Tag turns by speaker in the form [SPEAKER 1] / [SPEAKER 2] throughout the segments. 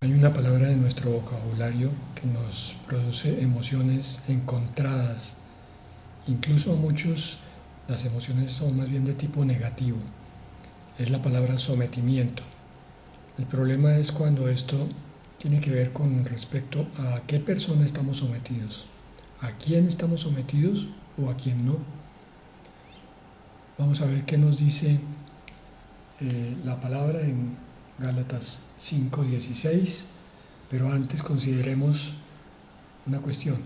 [SPEAKER 1] Hay una palabra en nuestro vocabulario que nos produce emociones encontradas. Incluso a muchos las emociones son más bien de tipo negativo. Es la palabra sometimiento. El problema es cuando esto tiene que ver con respecto a qué persona estamos sometidos. ¿A quién estamos sometidos o a quién no? Vamos a ver qué nos dice la palabra en Gálatas 5:16, pero antes consideremos una cuestión.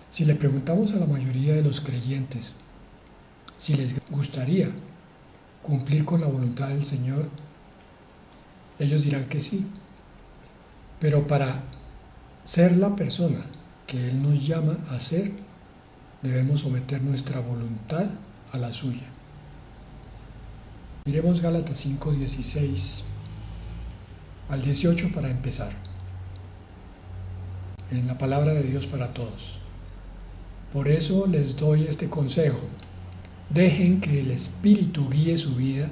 [SPEAKER 1] Si le preguntamos a la mayoría de los creyentes si les gustaría cumplir con la voluntad del Señor, ellos dirán que sí. Pero para ser la persona que Él nos llama a ser, debemos someter nuestra voluntad a la suya. Miremos Gálatas 5:16 al 18 para empezar. En la palabra de Dios para todos. Por eso les doy este consejo: dejen que el Espíritu guíe su vida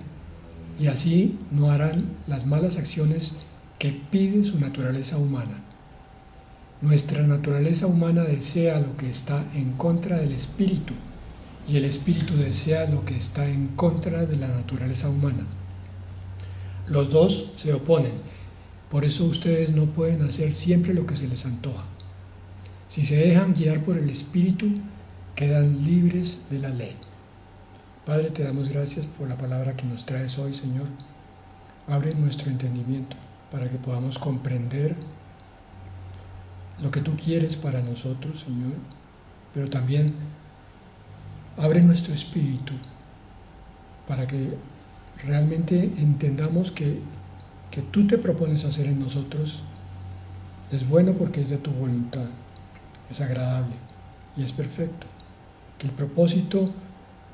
[SPEAKER 1] y así no harán las malas acciones que pide su naturaleza humana. Nuestra naturaleza humana desea lo que está en contra del Espíritu y el Espíritu desea lo que está en contra de la naturaleza humana. Los dos se oponen, por eso ustedes no pueden hacer siempre lo que se les antoja. Si se dejan guiar por el Espíritu, quedan libres de la ley. Padre, te damos gracias por la palabra que nos traes hoy, Señor. Abre nuestro entendimiento para que podamos comprender lo que tú quieres para nosotros, Señor, pero también abre nuestro espíritu para que realmente entendamos que tú te propones hacer en nosotros es bueno porque es de tu voluntad, es agradable y es perfecto. Que el propósito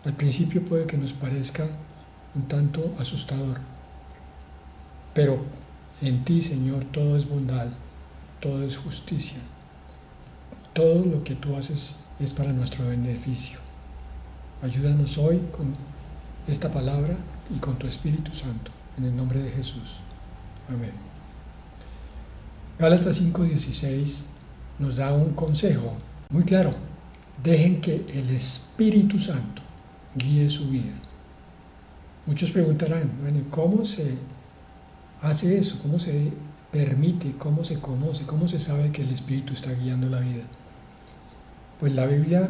[SPEAKER 1] al principio puede que nos parezca un tanto asustador, pero en ti, Señor, todo es bondad, todo es justicia. Todo lo que tú haces es para nuestro beneficio. Ayúdanos hoy con esta palabra y con tu Espíritu Santo, en el nombre de Jesús. Amén. Gálatas 5:16 nos da un consejo muy claro. Dejen que el Espíritu Santo guíe su vida. Muchos preguntarán, bueno, ¿cómo se hace eso? ¿Cómo se permite? ¿Cómo se conoce? ¿Cómo se sabe que el Espíritu está guiando la vida? Pues la Biblia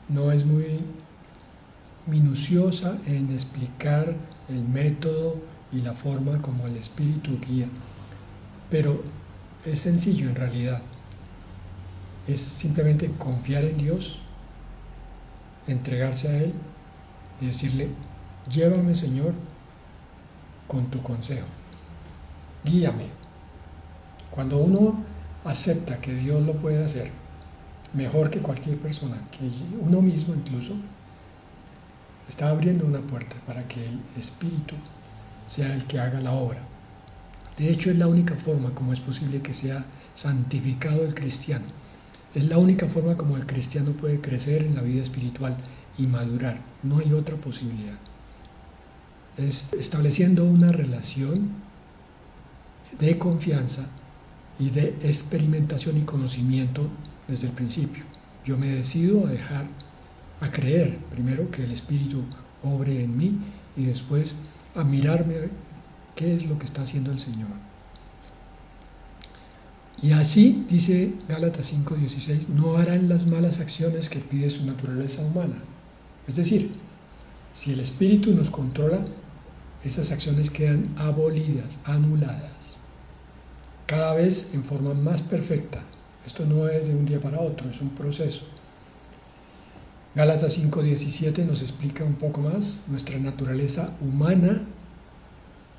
[SPEAKER 1] no es muy minuciosa en explicar el método y la forma como el Espíritu guía, pero es sencillo en realidad. Es simplemente confiar en Dios, entregarse a Él y decirle: llévame, Señor, con tu consejo, guíame. Cuando uno acepta que Dios lo puede hacer mejor que cualquier persona, que uno mismo incluso, está abriendo una puerta para que el Espíritu sea el que haga la obra. De hecho, es la única forma como es posible que sea santificado el cristiano. Es la única forma como el cristiano puede crecer en la vida espiritual y madurar. No hay otra posibilidad. Es estableciendo una relación de confianza y de experimentación y conocimiento desde el principio. Yo me decido a creer primero que el Espíritu obre en mí y después a mirarme qué es lo que está haciendo el Señor. Y así, dice Gálatas 5:16, no harán las malas acciones que pide su naturaleza humana. Es decir, si el Espíritu nos controla, esas acciones quedan abolidas, anuladas, cada vez en forma más perfecta. Esto no es de un día para otro, es un proceso. Gálatas 5:17 nos explica un poco más. Nuestra naturaleza humana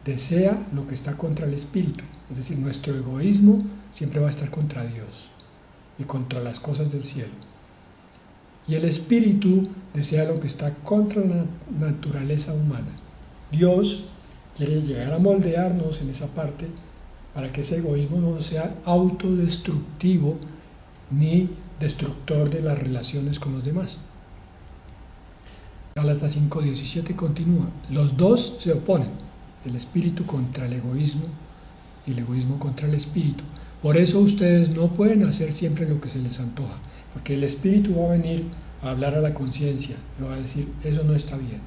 [SPEAKER 1] desea lo que está contra el Espíritu, es decir, nuestro egoísmo siempre va a estar contra Dios y contra las cosas del cielo. Y el Espíritu desea lo que está contra la naturaleza humana. Dios quiere llegar a moldearnos en esa parte para que ese egoísmo no sea autodestructivo ni destructor de las relaciones con los demás. Gálatas 5:17 continúa: los dos se oponen, el espíritu contra el egoísmo y el egoísmo contra el espíritu, Por eso ustedes no pueden hacer siempre lo que se les antoja, porque el Espíritu va a venir a hablar a la conciencia y va a decir, eso no está bien.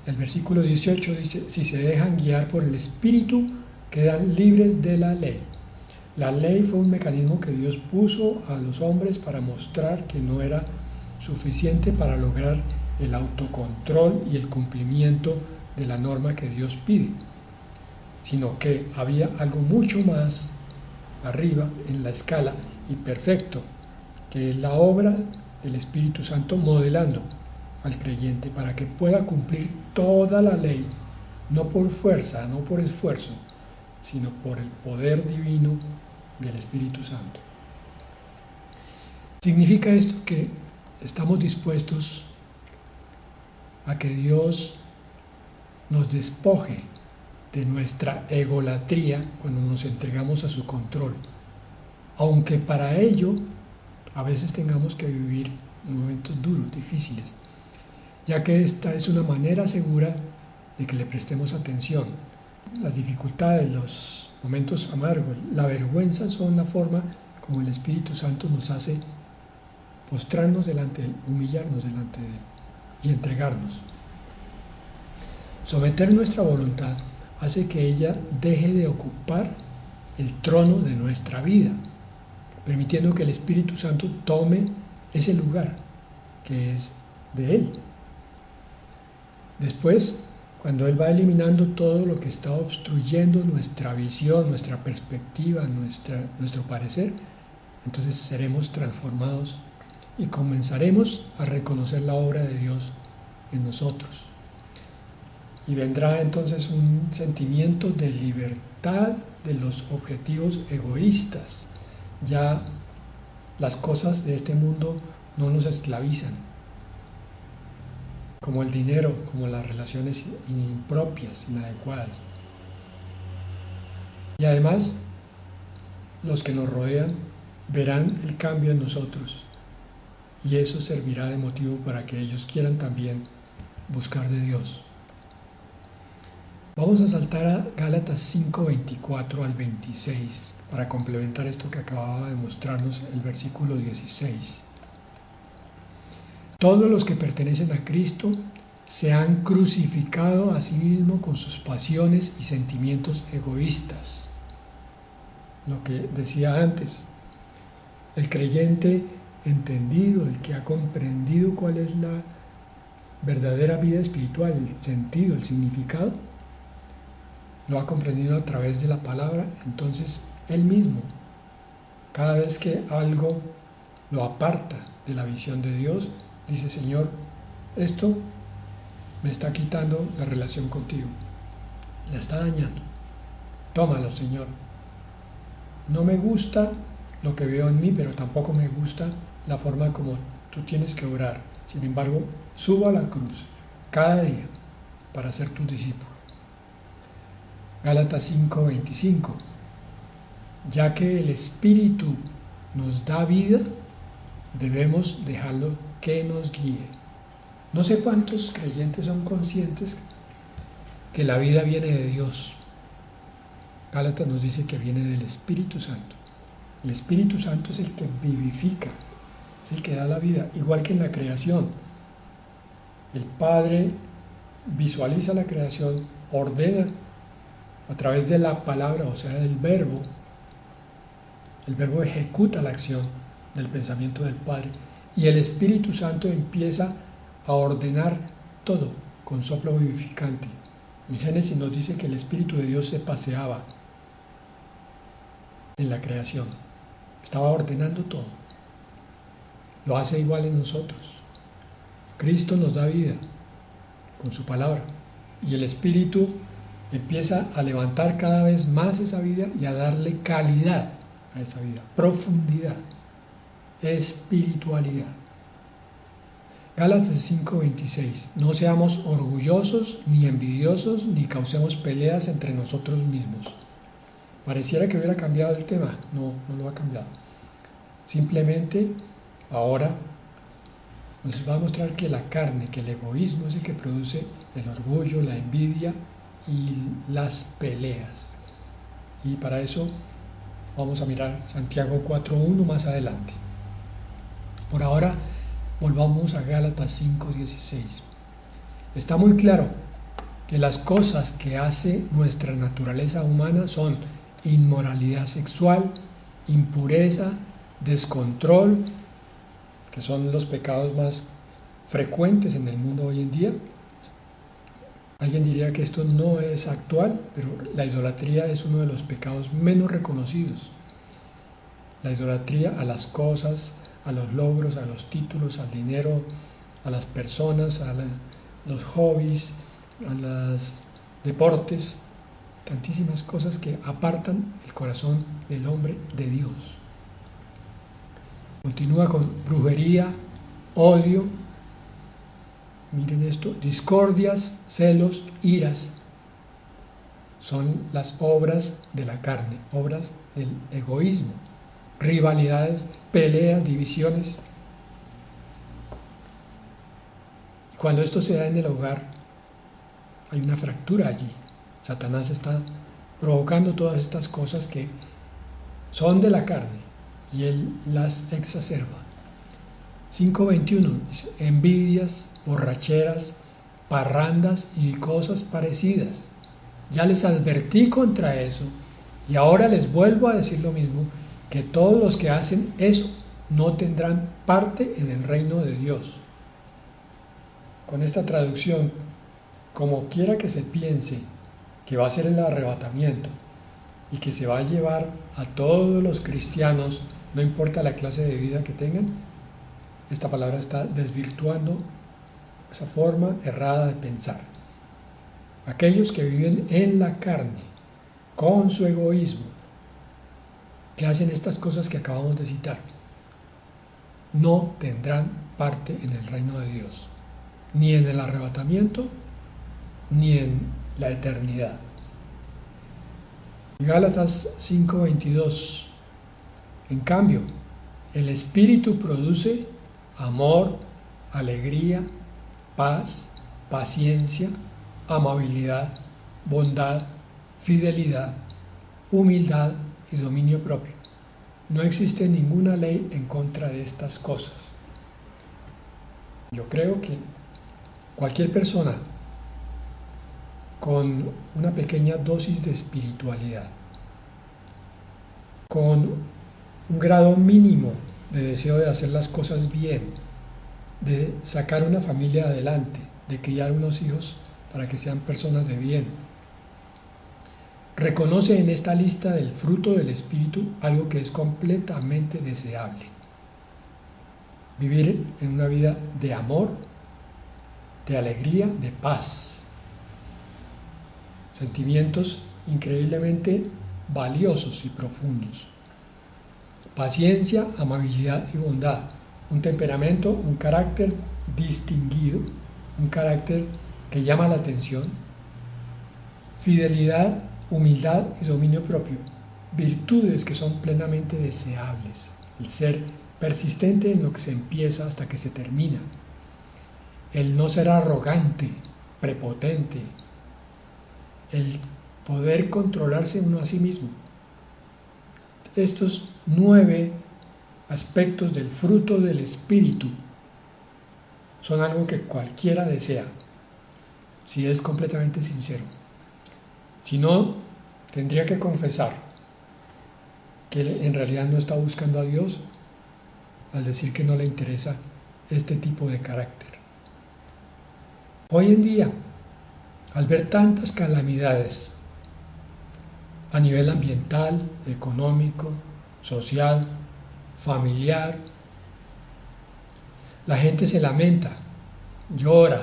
[SPEAKER 1] El versículo 18 dice, si se dejan guiar por el Espíritu, quedan libres de la ley. La ley fue un mecanismo que Dios puso a los hombres para mostrar que no era suficiente para lograr el autocontrol y el cumplimiento de la norma que Dios pide, sino que había algo mucho más arriba en la escala y perfecto, que es la obra del Espíritu Santo modelando al creyente para que pueda cumplir toda la ley, no por fuerza, no por esfuerzo, sino por el poder divino del Espíritu Santo. Significa esto que estamos dispuestos a que Dios nos despoje de nuestra egolatría cuando nos entregamos a su control, aunque para ello a veces tengamos que vivir momentos duros, difíciles, ya que esta es una manera segura de que le prestemos atención. Las dificultades, los momentos amargos, la vergüenza son la forma como el Espíritu Santo nos hace postrarnos delante de Él, humillarnos delante de Él y entregarnos. Someter nuestra voluntad hace que ella deje de ocupar el trono de nuestra vida, permitiendo que el Espíritu Santo tome ese lugar que es de Él. Después, cuando Él va eliminando todo lo que está obstruyendo nuestra visión, nuestra perspectiva, nuestro parecer, entonces seremos transformados y comenzaremos a reconocer la obra de Dios en nosotros. Y vendrá entonces un sentimiento de libertad de los objetivos egoístas. Ya las cosas de este mundo no nos esclavizan, como el dinero, como las relaciones impropias, inadecuadas. Y además, los que nos rodean verán el cambio en nosotros, y eso servirá de motivo para que ellos quieran también buscar de Dios. Vamos a saltar a Gálatas 5:24 al 26 para complementar esto que acababa de mostrarnos el versículo 16. Todos los que pertenecen a Cristo se han crucificado a sí mismos con sus pasiones y sentimientos egoístas. Lo que decía antes, el creyente entendido, el que ha comprendido cuál es la verdadera vida espiritual, el sentido, el significado, lo ha comprendido a través de la palabra. Entonces él mismo, cada vez que algo lo aparta de la visión de Dios, dice, Señor, esto me está quitando la relación contigo, la está dañando, tómalo, Señor. No me gusta lo que veo en mí, pero tampoco me gusta la forma como tú tienes que orar. Sin embargo, subo a la cruz cada día para ser tu discípulo. Gálatas 5:25. Ya que el Espíritu nos da vida, debemos dejarlo que nos guíe. No sé cuántos creyentes son conscientes que la vida viene de Dios. Gálatas nos dice que viene del Espíritu Santo. El Espíritu Santo es el que vivifica, es el que da la vida, igual que en la creación. El Padre visualiza la creación, ordena a través de la palabra, o sea, del verbo. El verbo ejecuta la acción del pensamiento del Padre y el Espíritu Santo empieza a ordenar todo con soplo vivificante. En Génesis nos dice que el Espíritu de Dios se paseaba en la creación, estaba ordenando todo. Lo hace igual en nosotros. Cristo nos da vida con su palabra y el Espíritu empieza a levantar cada vez más esa vida y a darle calidad a esa vida, profundidad, espiritualidad. Gálatas 5:26. No seamos orgullosos ni envidiosos ni causemos peleas entre nosotros mismos. Pareciera que hubiera cambiado el tema. No lo ha cambiado. Simplemente ahora nos va a mostrar que la carne, que el egoísmo es el que produce el orgullo, la envidia y las peleas. Y para eso vamos a mirar Santiago 4.1 más adelante. Por ahora, volvamos a Gálatas 5.16. Está muy claro que las cosas que hace nuestra naturaleza humana son inmoralidad sexual, impureza, descontrol, que son los pecados más frecuentes en el mundo hoy en día. Alguien diría que esto no es actual, pero la idolatría es uno de los pecados menos reconocidos. La idolatría a las cosas, a los logros, a los títulos, al dinero, a las personas, a los hobbies, a los deportes, tantísimas cosas que apartan el corazón del hombre de Dios. Continúa con brujería, odio, miren esto, discordias, celos, iras, son las obras de la carne, obras del egoísmo, rivalidades, peleas, divisiones. Cuando esto se da en el hogar, hay una fractura allí. Satanás está provocando todas estas cosas que son de la carne y él las exacerba. 5.21 dice, envidias, borracheras, parrandas y cosas parecidas. Ya les advertí contra eso y ahora les vuelvo a decir lo mismo, que todos los que hacen eso no tendrán parte en el reino de Dios. Con esta traducción, como quiera que se piense que va a ser el arrebatamiento y que se va a llevar a todos los cristianos, no importa la clase de vida que tengan, esta palabra está desvirtuando esa forma errada de pensar. Aquellos que viven en la carne, con su egoísmo, que hacen estas cosas que acabamos de citar, no tendrán parte en el reino de Dios, ni en el arrebatamiento, ni en la eternidad. Gálatas 5.22. En cambio, el Espíritu produce amor, alegría, paz, paciencia, amabilidad, bondad, fidelidad, humildad y dominio propio. No existe ninguna ley en contra de estas cosas. Yo creo que cualquier persona con una pequeña dosis de espiritualidad, con un grado mínimo de deseo de hacer las cosas bien, de sacar una familia adelante, de criar unos hijos para que sean personas de bien, reconoce en esta lista del fruto del Espíritu algo que es completamente deseable. Vivir en una vida de amor, de alegría, de paz. Sentimientos increíblemente valiosos y profundos. Paciencia, amabilidad y bondad. Un temperamento, un carácter distinguido, un carácter que llama la atención. Fidelidad, humildad y dominio propio. Virtudes que son plenamente deseables. El ser persistente en lo que se empieza hasta que se termina. El no ser arrogante, prepotente. El poder controlarse uno a sí mismo. Estos 9 aspectos del fruto del Espíritu son algo que cualquiera desea, si es completamente sincero. Si no, tendría que confesar que en realidad no está buscando a Dios al decir que no le interesa este tipo de carácter. Hoy en día, al ver tantas calamidades a nivel ambiental, económico, social, familiar, la gente se lamenta, llora,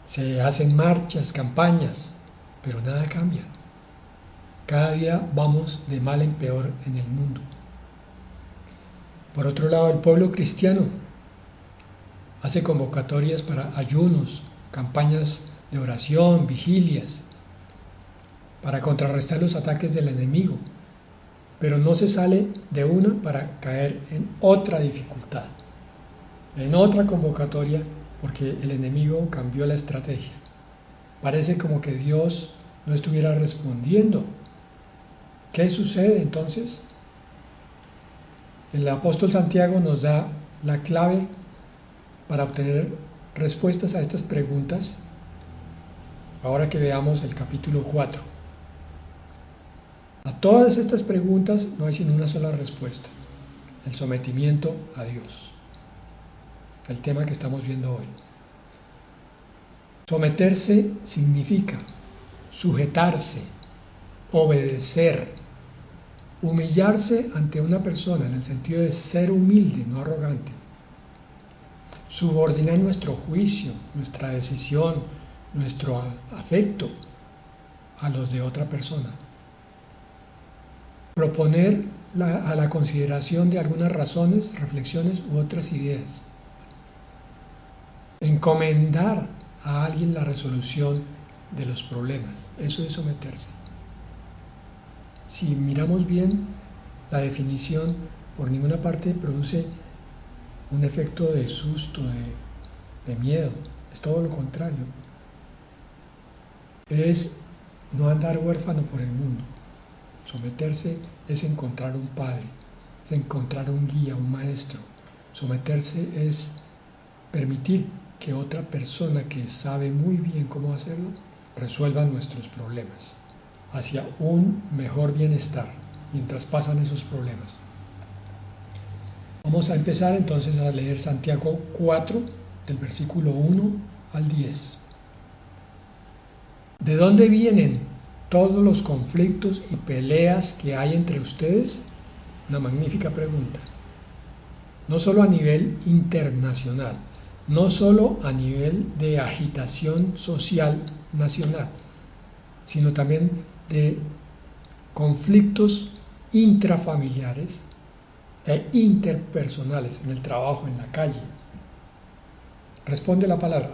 [SPEAKER 1] se hacen marchas, campañas, pero nada cambia. Cada día vamos de mal en peor en el mundo. Por otro lado, el pueblo cristiano hace convocatorias para ayunos, campañas de oración, vigilias, para contrarrestar los ataques del enemigo, pero no se sale de una para caer en otra dificultad, en otra convocatoria, porque el enemigo cambió la estrategia. Parece como que Dios no estuviera respondiendo. ¿Qué sucede entonces? El apóstol Santiago nos da la clave para obtener respuestas a estas preguntas, ahora que veamos el capítulo 4. A todas estas preguntas no hay sino una sola respuesta: el sometimiento a Dios. El tema que estamos viendo hoy. Someterse significa sujetarse, obedecer, humillarse ante una persona, en el sentido de ser humilde, no arrogante. Subordinar nuestro juicio, nuestra decisión, nuestro afecto a los de otra persona. Proponer a la consideración de algunas razones, reflexiones u otras ideas. Encomendar a alguien la resolución de los problemas. Eso es someterse. Si miramos bien, la definición por ninguna parte produce un efecto de susto, de miedo. Es todo lo contrario. Es no andar huérfano por el mundo. Someterse es encontrar un padre, es encontrar un guía, un maestro. Someterse es permitir que otra persona que sabe muy bien cómo hacerlo resuelva nuestros problemas hacia un mejor bienestar mientras pasan esos problemas. Vamos a empezar entonces a leer Santiago 4, del versículo 1 al 10. ¿De dónde vienen todos los conflictos y peleas que hay entre ustedes? Una magnífica pregunta. No solo a nivel internacional, no solo a nivel de agitación social nacional, sino también de conflictos intrafamiliares e interpersonales, en el trabajo, en la calle. Responde la palabra: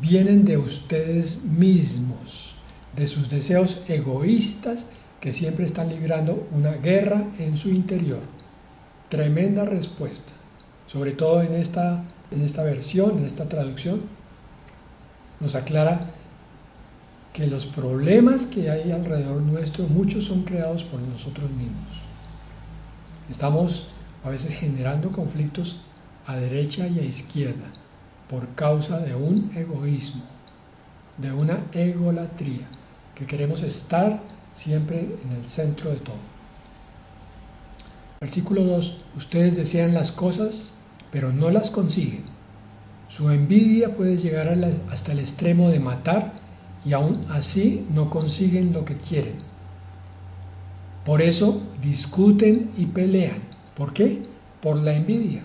[SPEAKER 1] vienen de ustedes mismos, de sus deseos egoístas que siempre están librando una guerra en su interior. Tremenda respuesta, sobre todo en esta versión, en esta traducción, nos aclara que los problemas que hay alrededor nuestro, muchos son creados por nosotros mismos. Estamos a veces generando conflictos a derecha y a izquierda por causa de un egoísmo, de una egolatría, que queremos estar siempre en el centro de todo. Versículo 2: ustedes desean las cosas, pero no las consiguen. Su envidia puede llegar hasta el extremo de matar, y aún así no consiguen lo que quieren. Por eso discuten y pelean. ¿Por qué? Por la envidia.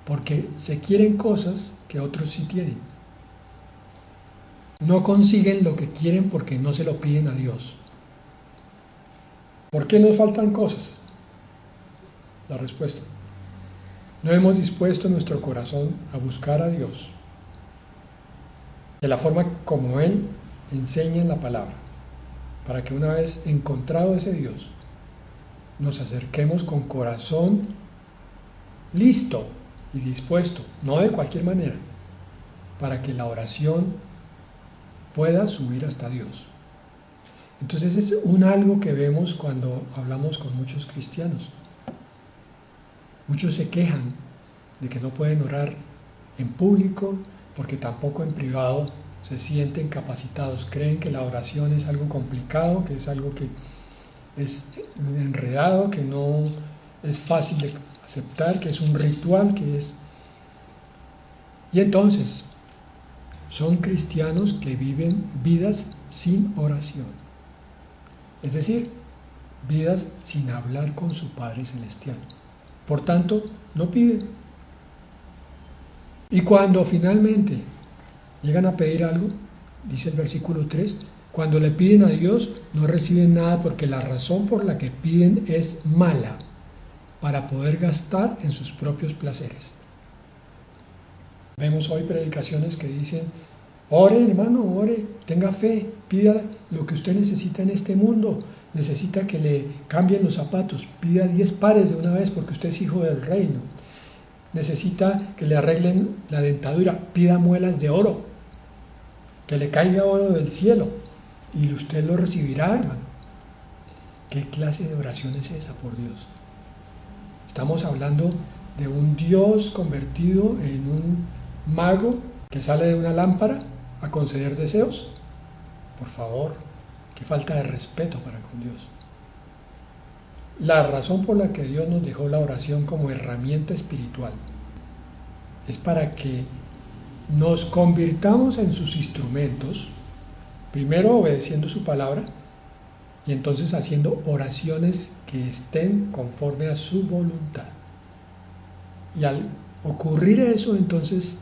[SPEAKER 1] Porque se quieren cosas que otros sí tienen. No consiguen lo que quieren porque no se lo piden a Dios. ¿Por qué nos faltan cosas? La respuesta: no hemos dispuesto nuestro corazón a buscar a Dios de la forma como Él enseña en la palabra, para que una vez encontrado ese Dios, nos acerquemos con corazón listo y dispuesto, no de cualquier manera, para que la oración pueda subir hasta Dios. Entonces es algo que vemos cuando hablamos con muchos cristianos. Muchos se quejan de que no pueden orar en público porque tampoco en privado se sienten capacitados. Creen que la oración es algo complicado, que es algo que es enredado, que no es fácil de aceptar, que es un ritual, que es... Y entonces son cristianos que viven vidas sin oración, es decir, vidas sin hablar con su Padre Celestial. Por tanto, no piden. Y cuando finalmente llegan a pedir algo, dice el versículo 3, cuando le piden a Dios no reciben nada porque la razón por la que piden es mala, para poder gastar en sus propios placeres. Vemos hoy predicaciones que dicen: ore, hermano, ore, tenga fe, pida lo que usted necesita en este mundo. Necesita que le cambien los zapatos, pida 10 pares de una vez porque usted es hijo del reino. Necesita que le arreglen la dentadura, pida muelas de oro, que le caiga oro del cielo. y usted lo recibirá, hermano. ¿Qué clase de oración es esa, por Dios? Estamos hablando de un Dios convertido en un mago que sale de una lámpara a conceder deseos. Por favor, qué falta de respeto para con Dios. La razón por la que Dios nos dejó la oración como herramienta espiritual es para que nos convirtamos en sus instrumentos, primero obedeciendo su palabra y entonces haciendo oraciones que estén conforme a su voluntad. Y al ocurrir eso, entonces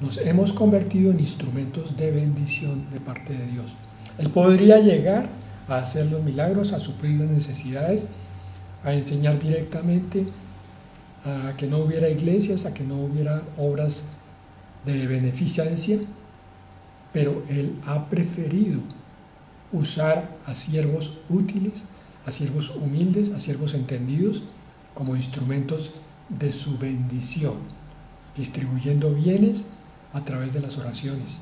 [SPEAKER 1] nos hemos convertido en instrumentos de bendición de parte de Dios. Él podría llegar a hacer los milagros, a suplir las necesidades, a enseñar directamente, a que no hubiera iglesias, a que no hubiera obras de beneficencia, pero Él ha preferido usar a siervos útiles, a siervos humildes, a siervos entendidos, como instrumentos de su bendición, distribuyendo bienes a través de las oraciones,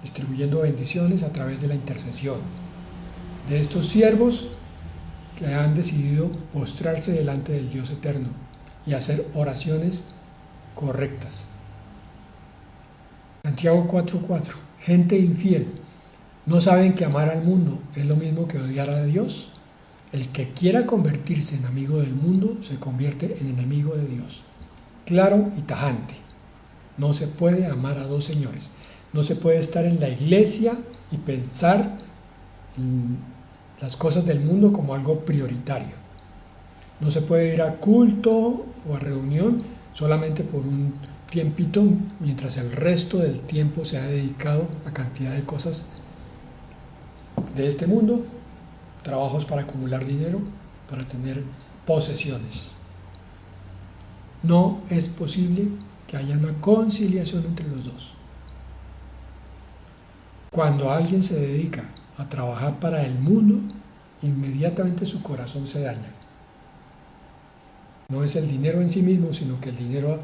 [SPEAKER 1] distribuyendo bendiciones a través de la intercesión, de estos siervos que han decidido postrarse delante del Dios eterno y hacer oraciones correctas. Santiago 4:4. Gente infiel, ¿no saben que amar al mundo es lo mismo que odiar a Dios? El que quiera convertirse en amigo del mundo se convierte en enemigo de Dios. Claro y tajante. No se puede amar a dos señores. No se puede estar en la iglesia y pensar en las cosas del mundo como algo prioritario. No se puede ir a culto o a reunión solamente por un tiempito, mientras el resto del tiempo se ha dedicado a cantidad de cosas de este mundo, trabajos para acumular dinero, para tener posesiones. No es posible que haya una conciliación entre los dos. Cuando alguien se dedica a trabajar para el mundo, inmediatamente su corazón se daña. No es el dinero en sí mismo, sino que el dinero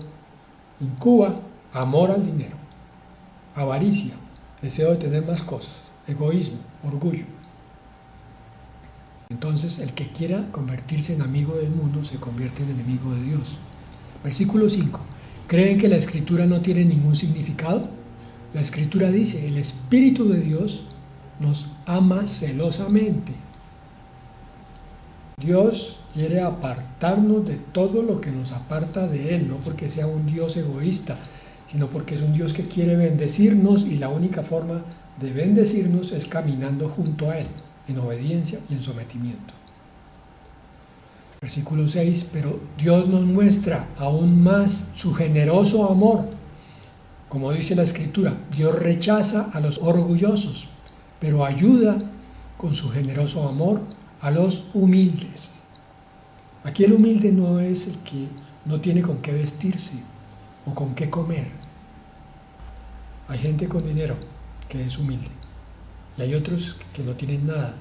[SPEAKER 1] incuba amor al dinero, avaricia, deseo de tener más cosas, egoísmo, orgullo. Entonces, el que quiera convertirse en amigo del mundo se convierte en enemigo de Dios. Versículo 5. ¿Creen que la Escritura no tiene ningún significado? La Escritura dice, el Espíritu de Dios nos ama celosamente. Dios quiere apartarnos de todo lo que nos aparta de Él, no porque sea un Dios egoísta, sino porque es un Dios que quiere bendecirnos y la única forma de bendecirnos es caminando junto a Él, en obediencia y en sometimiento. Versículo 6, pero Dios nos muestra aún más su generoso amor. Como dice la Escritura, Dios rechaza a los orgullosos, pero ayuda con su generoso amor a los humildes. Aquí el humilde no es el que no tiene con qué vestirse o con qué comer. Hay gente con dinero que es humilde y hay otros que no tienen nada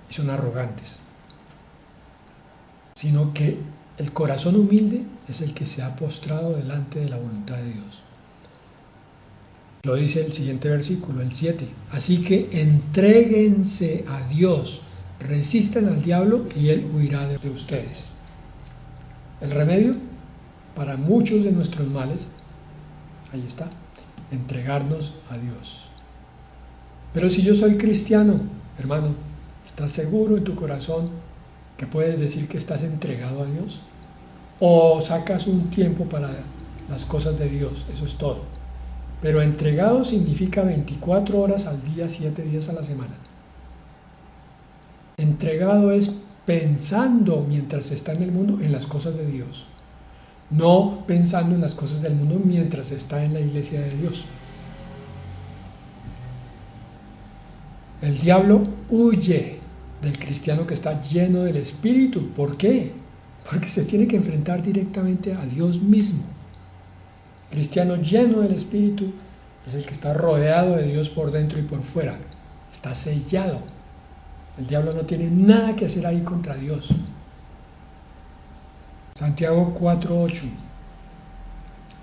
[SPEAKER 1] y son arrogantes. Sino que el corazón humilde es el que se ha postrado delante de la voluntad de Dios. Lo dice el siguiente versículo, el 7. Así que entréguense a Dios, resistan al diablo y él huirá de ustedes. El remedio para muchos de nuestros males, ahí está, entregarnos a Dios. Pero si yo soy cristiano, hermano, ¿estás seguro en tu corazón que puedes decir que estás entregado a Dios? ¿O sacas un tiempo para las cosas de Dios? Eso es todo. Pero entregado significa 24 horas al día, 7 días a la semana. Entregado es pensando mientras está en el mundo en las cosas de Dios, no pensando en las cosas del mundo mientras está en la iglesia de Dios. El diablo huye del cristiano que está lleno del Espíritu. ¿Por qué? Porque se tiene que enfrentar directamente a Dios mismo. El cristiano lleno del Espíritu es el que está rodeado de Dios por dentro y por fuera. Está sellado. El diablo no tiene nada que hacer ahí contra Dios. Santiago 4:8.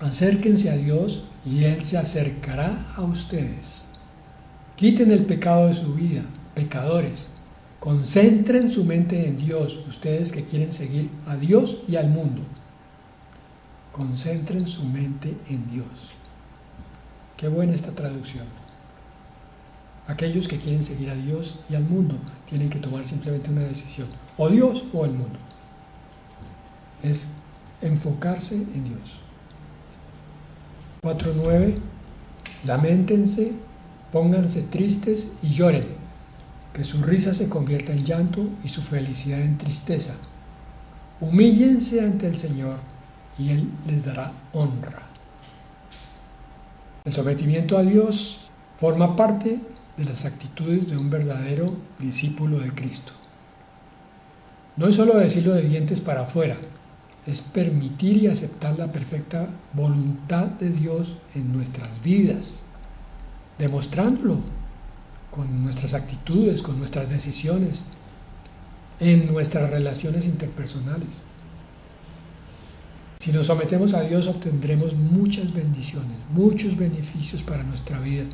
[SPEAKER 1] Acérquense a Dios y Él se acercará a ustedes. Quiten el pecado de su vida pecadores. Concentren su mente en Dios, ustedes que quieren seguir a Dios y al mundo. Concentren su mente en Dios. Qué buena esta traducción. Aquellos que quieren seguir a Dios y al mundo tienen que tomar simplemente una decisión, o Dios o el mundo. Es enfocarse en Dios. 4.9. Lamentense, pónganse tristes y lloren, que su risa se convierta en llanto y su felicidad en tristeza. Humíllense ante el Señor y Él les dará honra. El sometimiento a Dios forma parte de las actitudes de un verdadero discípulo de Cristo. No es solo decirlo de dientes para afuera, es permitir y aceptar la perfecta voluntad de Dios en nuestras vidas, demostrándolo con nuestras actitudes, con nuestras decisiones, en nuestras relaciones interpersonales. Si nos sometemos a Dios, obtendremos muchas bendiciones, muchos beneficios para nuestra vida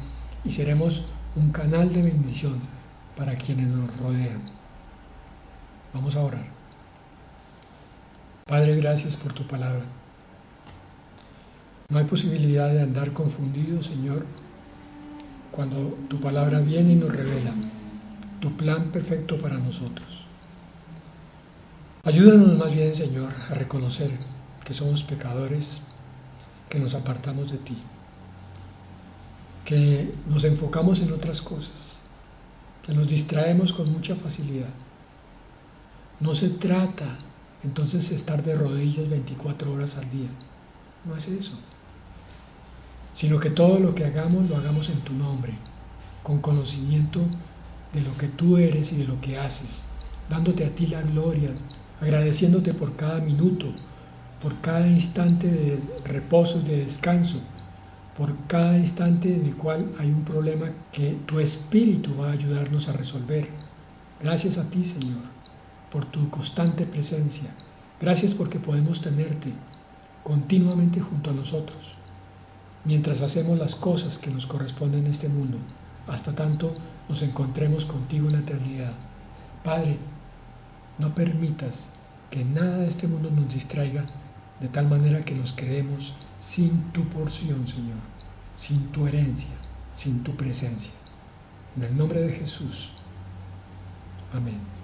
[SPEAKER 1] y seremos un canal de bendición para quienes nos rodean. Vamos a orar. Padre, gracias por tu palabra. No hay posibilidad de andar confundidos, Señor, cuando tu palabra viene y nos revela tu plan perfecto para nosotros. Ayúdanos más bien, Señor, a reconocer que somos pecadores, que nos apartamos de ti, que nos enfocamos en otras cosas, que nos distraemos con mucha facilidad. No se trata entonces estar de rodillas 24 horas al día, no es eso, sino que todo lo que hagamos lo hagamos en tu nombre, con conocimiento de lo que tú eres y de lo que haces, dándote a ti la gloria, agradeciéndote por cada minuto, por cada instante de reposo y de descanso, por cada instante en el cual hay un problema que tu Espíritu va a ayudarnos a resolver. Gracias a ti, Señor, por tu constante presencia. Gracias porque podemos tenerte continuamente junto a nosotros, mientras hacemos las cosas que nos corresponden en este mundo, hasta tanto nos encontremos contigo en la eternidad. Padre, no permitas que nada de este mundo nos distraiga, de tal manera que nos quedemos sin tu porción, Señor, sin tu herencia, sin tu presencia. En el nombre de Jesús. Amén.